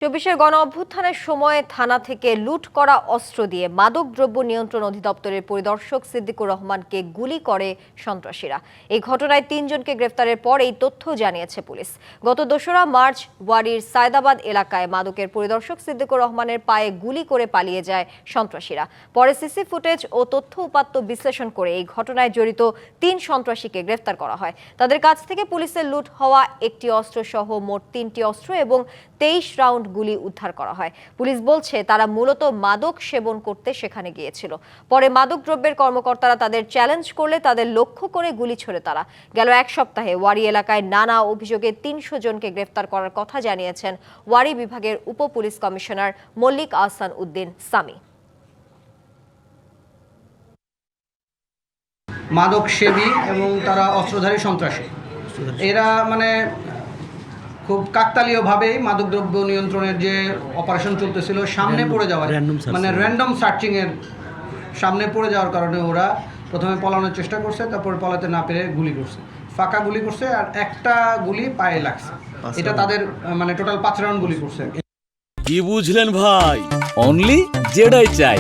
চব্বিশের গণ অভ্যুত্থানের সময় থানা থেকে লুট করা অস্ত্র দিয়ে মাদকদ্রব্য নিয়ন্ত্রণ অধিদপ্তরের পরিদর্শক সিদ্দিকুর রহমানকে গুলি করে সন্ত্রাসীরা। এই ঘটনায় ৩ জনকে গ্রেফতারের পর এই তথ্য জানিয়েছে পুলিশ। গত ২রা মার্চ ওয়ারির সায়দাবাদ এলাকায় মাদকের পরিদর্শক সিদ্দিকুর রহমানের পায়ে গুলি করে পালিয়ে যায় সন্ত্রাসীরা। পরে সিসি ফুটেজ ও তথ্য উপাত্ত বিশ্লেষণ করে এই ঘটনায় জড়িত ৩ সন্ত্রাসীকে গ্রেফতার করা হয়। তাদের কাছ থেকে পুলিশের লুট হওয়া একটি অস্ত্র সহ মোট ৩টি অস্ত্র এবং ২৩ রাউন্ড গুলি উদ্ধার করা হয়। পুলিশ বলছে তারা মূলত মাদক সেবন করতে সেখানে গিয়েছিল। পরে মাদক দ্রব্যের কর্মকর্তারা তাদের চ্যালেঞ্জ করলে তাদের লক্ষ্য করে গুলি ছোড়ে তারা। গেল এক সপ্তাহে ওয়ারি এলাকায় নানা অভিযোগে ৩০০ জনকে গ্রেফতার করার কথা জানিয়েছেন ওয়ারি বিভাগের উপ পুলিশ কমিশনার মল্লিক আহসান উদ্দিন সামি। মাদক সেবী এবং তারা অস্ত্রধারী সন্ত্রাসী, এরা খুব কাকতালীয়ভাবেই মাদকদ্রব্য নিয়ন্ত্রণের যে অপারেশন চলতেছিল সামনে পড়ে যাওয়ার র্যান্ডম সার্চিং এর সামনে পড়ে যাওয়ার কারণে ওরা প্রথমে পলানোর চেষ্টা করছে, তারপর পলাতে না পেরে গুলি করছে, ফাঁকা গুলি করছে, আর একটা গুলি পায়ে লাগছে। এটা তাদের টোটাল 5 রাউন্ড গুলি করছে। কি বুঝলেন ভাই? অনলি জেডাই চাই।